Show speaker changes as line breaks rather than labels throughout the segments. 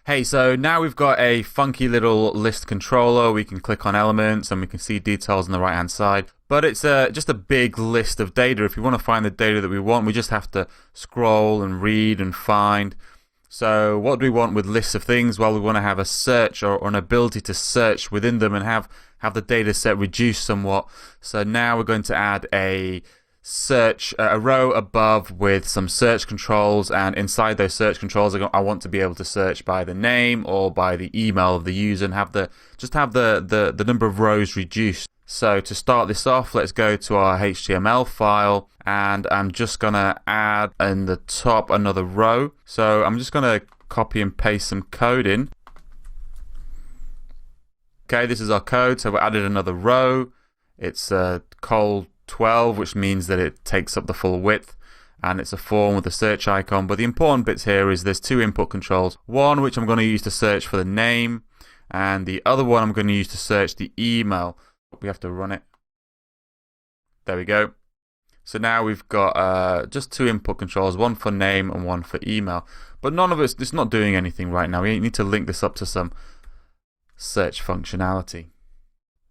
Hey, so now we've got a funky little list controller. We can click on elements and we can see details on the right hand side. But it's just a big list of data. If we want to find the data that we want, we just have to scroll and read and find. So what do we want with lists of things? Well, we want to have a search or an ability to search within them and have the data set reduced somewhat. So now we're going to add a search, a row above with some search controls, and inside those search controls I want to be able to search by the name or by the email of the user and have the number of rows reduced. So to start this off, let's go to our HTML file, and I'm just gonna add in the top another row. So I'm just gonna copy and paste some code in. Okay, this is our code, so we added another row. It's col 12, which means that it takes up the full width, and it's a form with a search icon. But the important bits here is there's two input controls. One which I'm going to use to search for the name, and the other one I'm going to use to search the email. We have to run it. There we go. So now we've got just two input controls, one for name and one for email. But none of it's not doing anything right now. We need to link this up to some search functionality.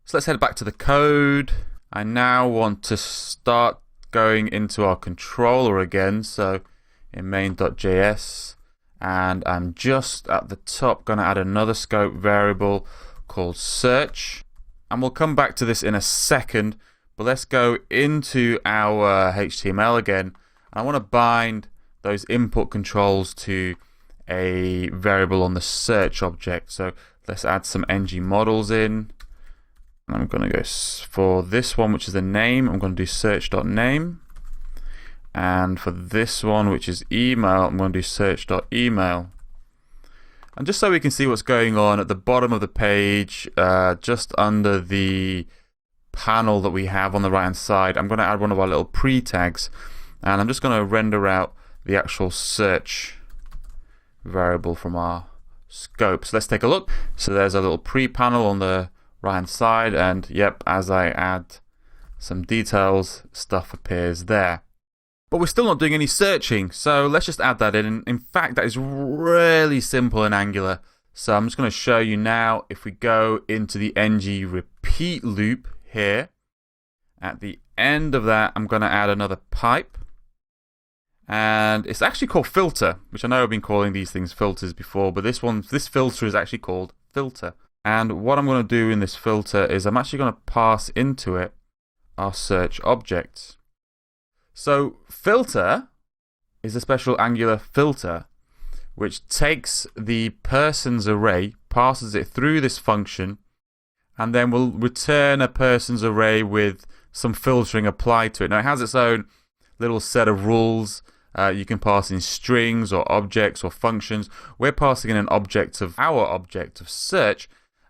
So let's head back to the code. I now want to start going into our controller again, so in main.js, and I'm just at the top going to add another scope variable called search, and we'll come back to this in a second, but let's go into our HTML again. I want to bind those input controls to a variable on the search object, so let's add some ng models in. I'm going to go for this one, which is the name. I'm going to do search.name. And for this one, which is email, I'm going to do search.email. And just so we can see what's going on at the bottom of the page, just under the panel that we have on the right hand side, I'm going to add one of our little pre-tags. And I'm just going to render out the actual search variable from our scope. So let's take a look. So there's a little pre-panel on the right hand side, and yep, as I add some details, stuff appears there. But we're still not doing any searching, so let's just add that in. And in fact, that is really simple in Angular. So I'm just going to show you now. If we go into the ng repeat loop here, at the end of that, I'm going to add another pipe. And it's actually called filter, which I know I've been calling these things filters before, but this filter is actually called filter. And what I'm going to do in this filter is I'm actually going to pass into it our search objects. So filter is a special Angular filter which takes the persons array, passes it through this function, and then will return a persons array with some filtering applied to it. Now it has its own little set of rules. You can pass in strings or objects or functions. We're passing in an object of our object of search,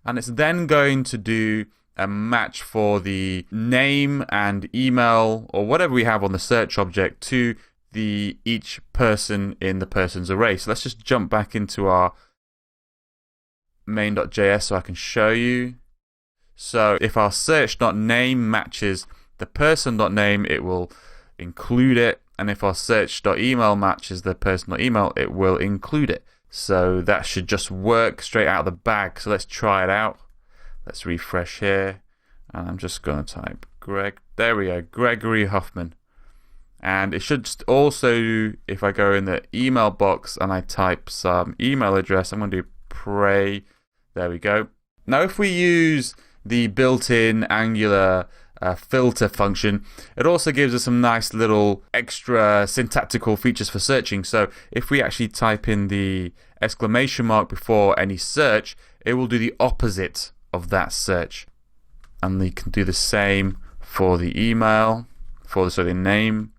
and it's then going to do a match for the name and email or whatever we have on the search object to each person in the persons array. So let's just jump back into our main.js so I can show you. So if our search.name matches the person.name, it will include it. And if our search.email matches the person.email, it will include it. So that should just work straight out of the bag. So let's try it out. Let's refresh here. And I'm just going to type there we go, Gregory Huffman. And it should also, if I go in the email box and I type some email address, I'm going to do pray. There we go. Now if we use the built-in Angular filter function, it also gives us some nice little extra syntactical features for searching. So if we actually type in the exclamation mark before any search, it will do the opposite of that search. And you can do the same for the email, for the name.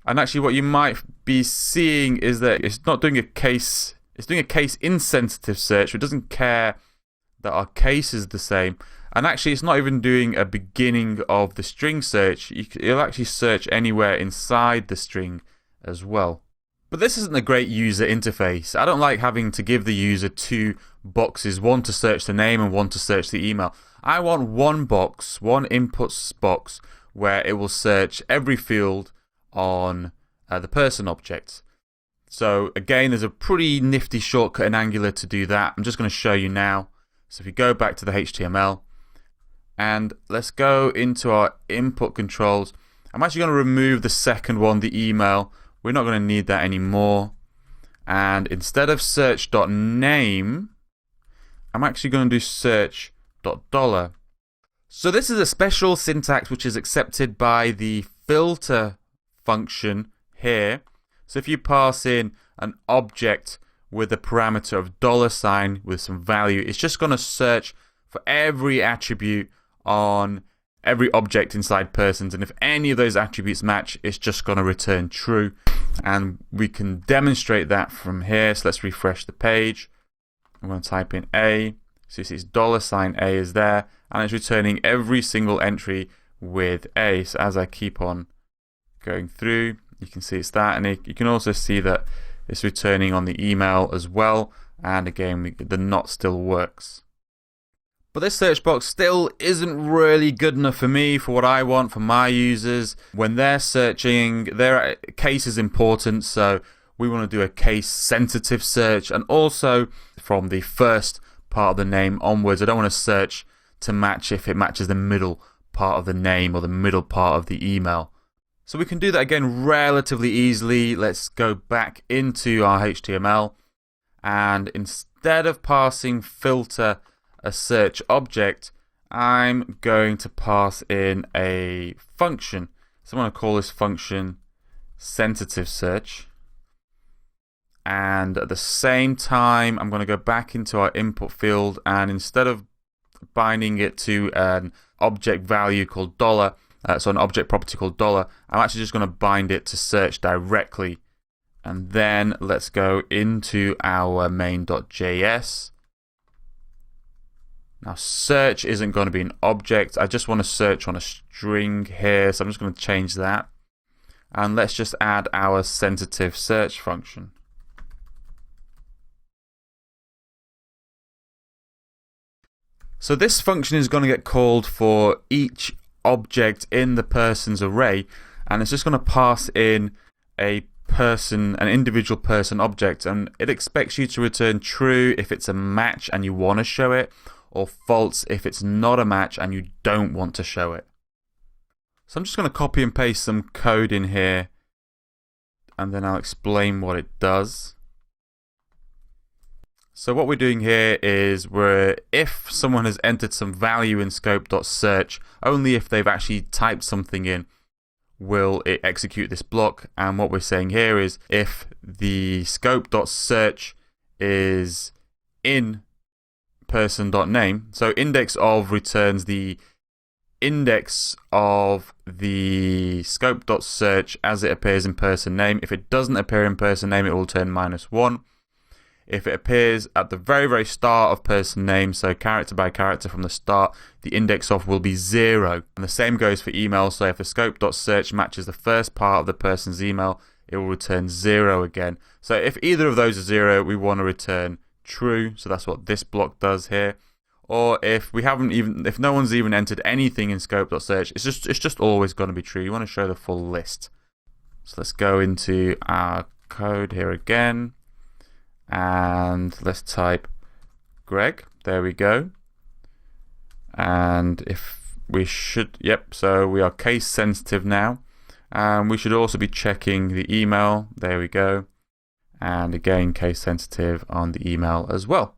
And actually what you might be seeing is that it's not doing a case, it's doing a case insensitive search. It doesn't care that our case is the same. And actually it's not even doing a beginning of the string search. It'll actually search anywhere inside the string as well. But this isn't a great user interface. I don't like having to give the user two boxes, one to search the name and one to search the email. I want one box, one input box, where it will search every field on the person object. So again, there's a pretty nifty shortcut in Angular to do that. I'm just going to show you now. So if we go back to the HTML and let's go into our input controls. I'm actually going to remove the second one, the email. We're not going to need that anymore. And instead of search.name, I'm actually going to do search.dollar. So this is a special syntax which is accepted by the filter function here. So if you pass in an object with a parameter of $sign with some value, it's just going to search for every attribute on every object inside persons, and if any of those attributes match, it's just going to return true. And we can demonstrate that from here. So let's refresh the page. I'm going to type in A. So you see it's $A is there, and it's returning every single entry with A. So as I keep on going through, you can see it's that, and you can also see that it's returning on the email as well. And again, the not still works. But this search box still isn't really good enough for me, for what I want, for my users. When they're searching, their case is important, so we want to do a case-sensitive search. And also, from the first part of the name onwards, I don't want to search to match if it matches the middle part of the name or the middle part of the email. So we can do that again relatively easily. Let's go back into our HTML, and instead of passing filter a search object, I'm going to pass in a function. So I'm going to call this function sensitive search. And at the same time, I'm going to go back into our input field, and instead of binding it to an object value called $, so an object property called $, I'm actually just going to bind it to search directly. And then let's go into our main.js. Now search isn't going to be an object. I just want to search on a string here, so I'm just going to change that. And let's just add our sensitive search function. So this function is going to get called for each object in the persons array, and it's just going to pass in an individual person object, and it expects you to return true if it's a match and you want to show it, or false if it's not a match and you don't want to show it. So I'm just going to copy and paste some code in here, and then I'll explain what it does. So what we're doing here is if someone has entered some value in scope.search, only if they've actually typed something in will it execute this block. And what we're saying here is if the scope.search is in person.name, so index of returns the index of the scope.search as it appears in person name. If it doesn't appear in person name, it will return -1. If it appears at the very, very start of person name, so character by character from the start, the index of will be 0. And the same goes for email. So if the scope.search matches the first part of the person's email, it will return 0 again. So if either of those are 0, we want to return true. So that's what this block does here. Or if no one's even entered anything in scope.search, it's just always going to be true. You want to show the full list. So let's go into our code here again. And let's type Greg. There we go. And so we are case sensitive now. And we should also be checking the email. There we go. And again, case sensitive on the email as well.